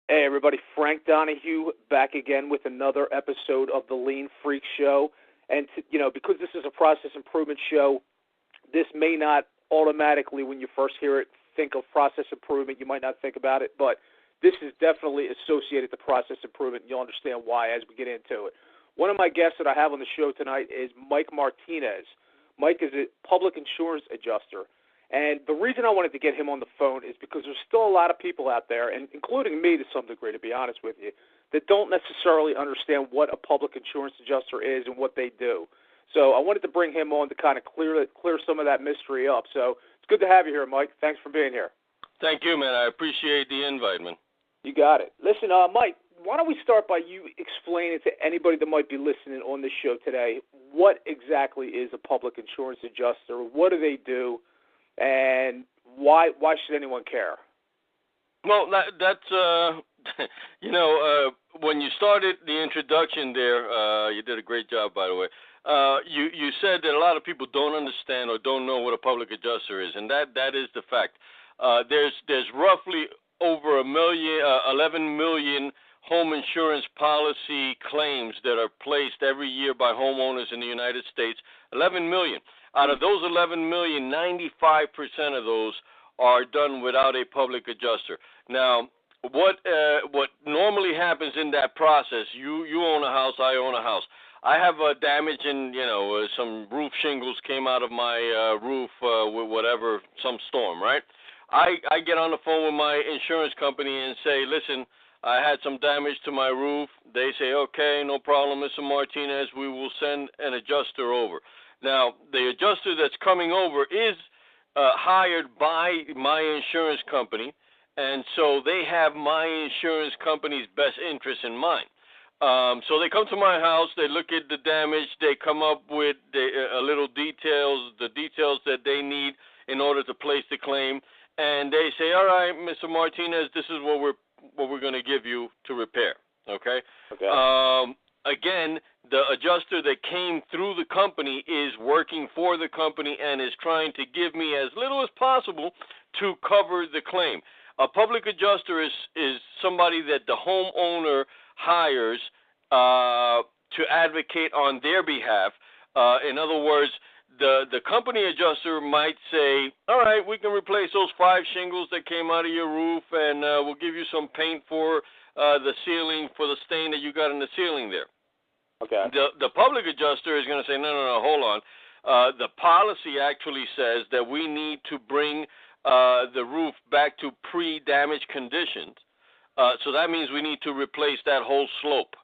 Hey everybody, Frank Donahue back again with another episode of the Lean Freak Show. And because this is a process improvement show, this may not automatically, when you first hear it, think of process improvement. You might not think about it, but this is definitely associated to process improvement, and you'll understand why as we get into it. One of my guests that I have on the show tonight is Mike Martinez. Mike is a public insurance adjuster. And the reason I wanted to get him on the phone is because there's still a lot of people out there, and including me to some degree, to be honest with you, that don't necessarily understand what a public insurance adjuster is and what they do. So I wanted to bring him on to kind of clear some of that mystery up. So it's good to have you here, Mike. Thanks for being here. Thank you, man. I appreciate the invite, man. You got it. Listen, Mike, why don't we start by you explaining to anybody that might be listening on this show today what exactly is a public insurance adjuster? What do they do? And why should anyone care? Well, that's when you started the introduction there, you did a great job, by the way. You said that a lot of people don't understand or don't know what a public adjuster is, and that is the fact. There's roughly over 11 million home insurance policy claims that are placed every year by homeowners in the United States. 11 million. Out of those 11 million, 95% of those are done without a public adjuster. Now, what normally happens in that process, you own a house, I own a house. I have a damage in, some roof shingles came out of my roof with whatever, some storm, right? I get on the phone with my insurance company and say, listen, I had some damage to my roof. They say, okay, no problem, Mr. Martinez, we will send an adjuster over. Now, the adjuster that's coming over is hired by my insurance company, and so they have my insurance company's best interest in mind. So they come to my house, they look at the damage, they come up with the details that they need in order to place the claim, and they say, all right, Mr. Martinez, this is what we're going to give you to repair, okay? Again, the adjuster that came through the company is working for the company and is trying to give me as little as possible to cover the claim. A public adjuster is somebody that the homeowner hires to advocate on their behalf. In other words, the company adjuster might say, all right, we can replace those 5 shingles that came out of your roof, and we'll give you some paint for the ceiling, for the stain that you got in the ceiling there. Okay. The public adjuster is going to say, no, hold on. The policy actually says that we need to bring the roof back to pre-damage conditions. So that means we need to replace that whole slope.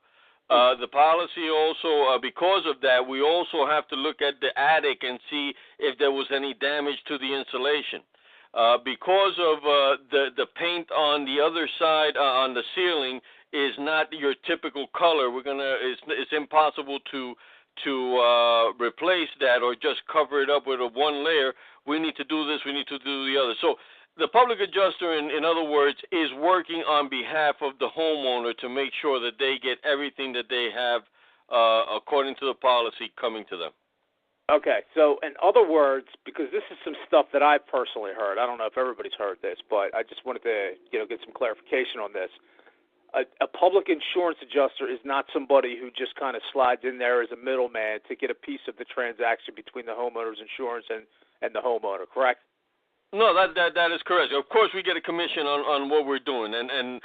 The policy also, because of that, we also have to look at the attic and see if there was any damage to the insulation. Because of the paint on the other side, on the ceiling, is not your typical color. It's impossible to replace that or just cover it up with one layer. We need to do this, we need to do the other. So the public adjuster, in other words, is working on behalf of the homeowner to make sure that they get everything that they have according to the policy coming to them. Okay, so in other words, because this is some stuff that I've personally heard, I don't know if everybody's heard this, but I just wanted to get some clarification on this. A public insurance adjuster is not somebody who just kind of slides in there as a middleman to get a piece of the transaction between the homeowner's insurance and the homeowner, correct? No, that is correct. Of course, we get a commission on what we're doing, and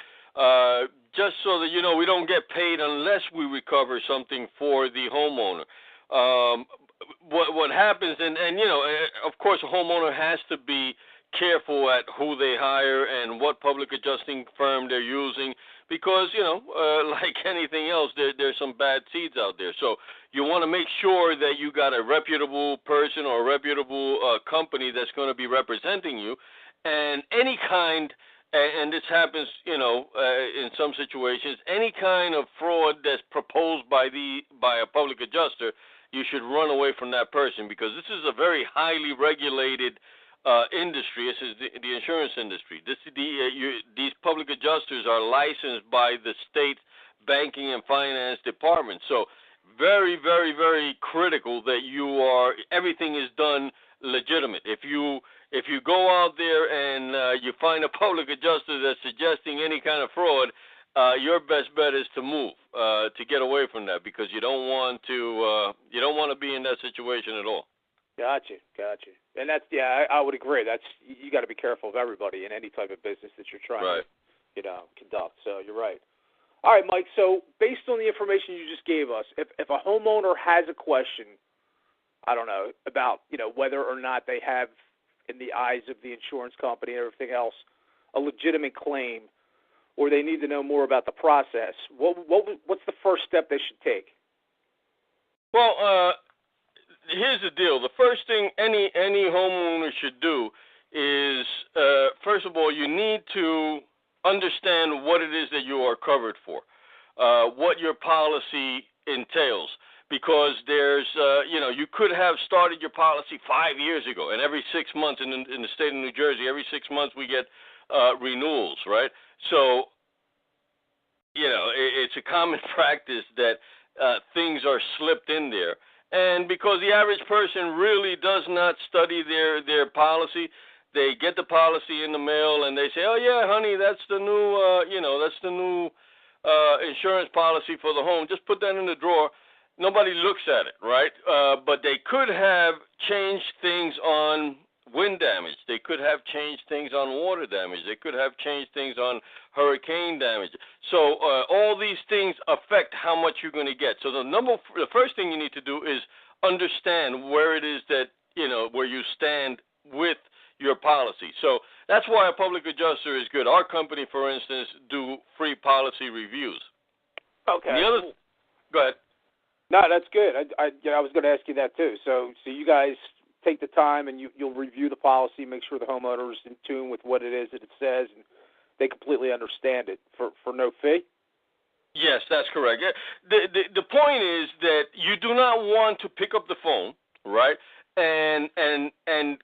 just so that we don't get paid unless we recover something for the homeowner. What happens, and of course, a homeowner has to be careful at who they hire and what public adjusting firm they're using, because like anything else, there's some bad seeds out there. So you want to make sure that you got a reputable person or a reputable company that's going to be representing you, and any kind. And this happens, in some situations, any kind of fraud that's proposed by a public adjuster, you should run away from that person, because this is a very highly regulated industry. This is the insurance industry. These public adjusters are licensed by the state banking and finance department. So very, very, very critical that everything is done legitimate. If you go out there and you find a public adjuster that's suggesting any kind of fraud, your best bet is to move, to get away from that, because you don't want to be in that situation at all. Gotcha. And that's, I would agree. That's, you got to be careful of everybody in any type of business that you're trying to, conduct. So you're right. All right, Mike. So based on the information you just gave us, if a homeowner has a question, I don't know, about, whether or not they have, in the eyes of the insurance company and everything else, a legitimate claim, or they need to know more about the process, what's the first step they should take? Well, here's the deal. The first thing any homeowner should do is, first of all, you need to understand what it is that you are covered for, what your policy entails. Because there's, you could have started your policy 5 years ago, and every 6 months in the state of New Jersey, every 6 months we get renewals, right? So, it's a common practice that things are slipped in there. And because the average person really does not study their policy, they get the policy in the mail and they say, oh, yeah, honey, that's the new, insurance policy for the home. Just put that in the drawer. Nobody looks at it, right? But they could have changed things on wind damage. They could have changed things on water damage. They could have changed things on hurricane damage. So all these things affect how much you're going to get. So the first thing you need to do is understand where it is that, where you stand with your policy. So that's why a public adjuster is good. Our company, for instance, do free policy reviews. Okay. Go ahead. No, that's good. I was going to ask you that too. So you guys take the time and you'll review the policy, make sure the homeowner is in tune with what it is that it says, and they completely understand it for no fee? Yes, that's correct. The point is that you do not want to pick up the phone, right, and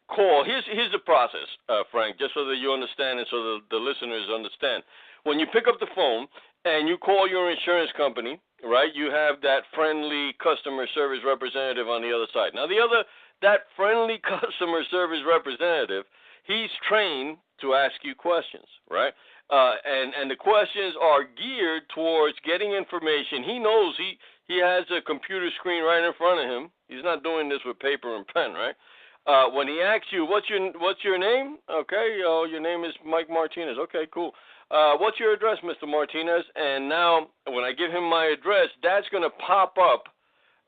call. Here's the process, Frank, just so that you understand and so the listeners understand. When you pick up the phone and you call your insurance company, right, you have that friendly customer service representative on the other side. Now, that friendly customer service representative, he's trained to ask you questions, right? And the questions are geared towards getting information. He knows he has a computer screen right in front of him. He's not doing this with paper and pen, right? When he asks you, what's your name? Okay, your name is Mike Martinez. Okay, cool. What's your address, Mr. Martinez? And now when I give him my address, that's going to pop up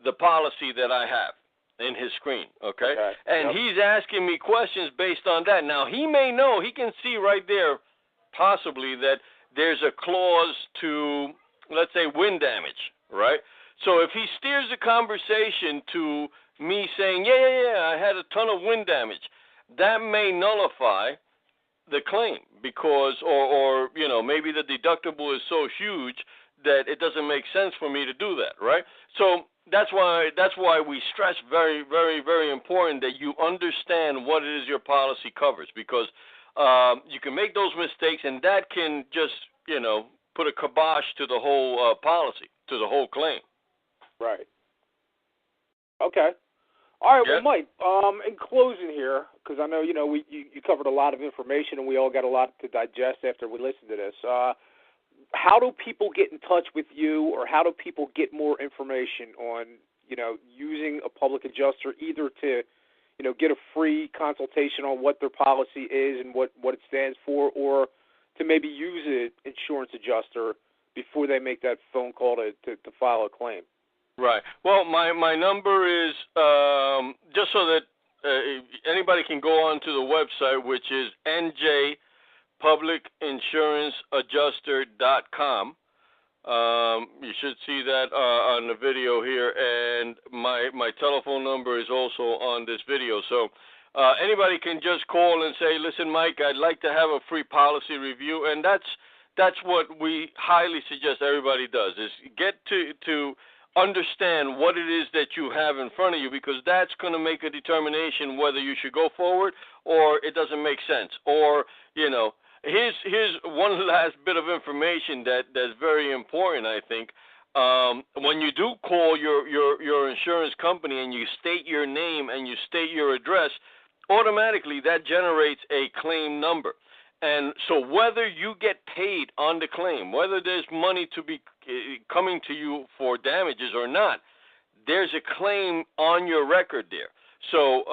the policy that I have in his screen, okay? And he's asking me questions based on that. Now, he may know, he can see right there possibly that there's a clause to, let's say, wind damage, right? So if he steers the conversation to me saying, yeah, I had a ton of wind damage, that may nullify the claim because, or maybe the deductible is so huge that it doesn't make sense for me to do that, right? So that's why we stress very, very, very important that you understand what it is your policy covers, because you can make those mistakes and that can just, put a kibosh to the whole policy, to the whole claim. Right. Okay. All right, Yeah. well, Mike, in closing here, because I know, you covered a lot of information and we all got a lot to digest after we listened to this. How do people get in touch with you, or how do people get more information on, using a public adjuster, either to, get a free consultation on what their policy is and what it stands for, or to maybe use an insurance adjuster before they make that phone call to file a claim? Right. Well, my number is, just so that anybody can go on to the website, which is njpublicinsuranceadjuster.com. You should see that on the video here, and my telephone number is also on this video. So anybody can just call and say, listen, Mike, I'd like to have a free policy review, and that's what we highly suggest everybody does, is get to understand what it is that you have in front of you, because that's going to make a determination whether you should go forward or it doesn't make sense. Or, here's one last bit of information that's very important, I think. When you do call your insurance company and you state your name and you state your address, automatically that generates a claim number. And so whether you get paid on the claim, whether there's money to be coming to you for damages or not, there's a claim on your record there. So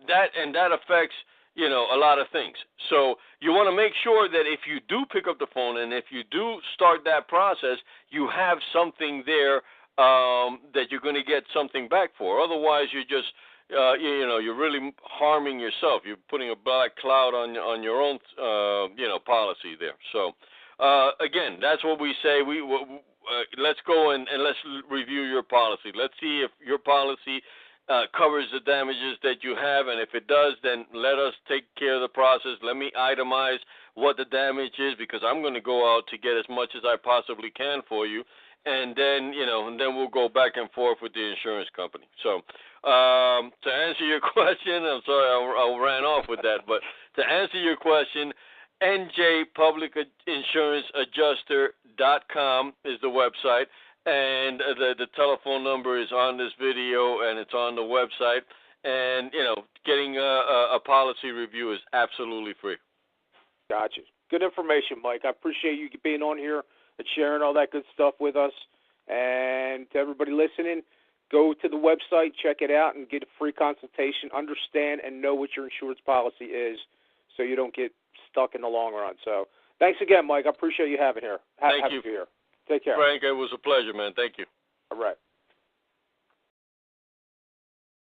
that affects, a lot of things. So you want to make sure that if you do pick up the phone and if you do start that process, you have something there that you're going to get something back for. Otherwise, you're just you're really harming yourself. You're putting a black cloud on your own policy there. So again, that's what we say. Let's go and let's review your policy. Let's see if your policy covers the damages that you have, and if it does, then let us take care of the process. Let me itemize what the damage is, because I'm going to go out to get as much as I possibly can for you, and then we'll go back and forth with the insurance company. So to answer your question, I'm sorry I ran off with that, but to answer your question, njpublicinsuranceadjuster.com is the website. And the telephone number is on this video, and it's on the website. And, getting a policy review is absolutely free. Gotcha. Good information, Mike. I appreciate you being on here and sharing all that good stuff with us. And to everybody listening, go to the website, check it out, and get a free consultation. Understand and know what your insurance policy is so you don't get stuck in the long run. So thanks again, Mike. I appreciate you having here. Thank you. Here. Take care. Frank, it was a pleasure, man. Thank you. All right.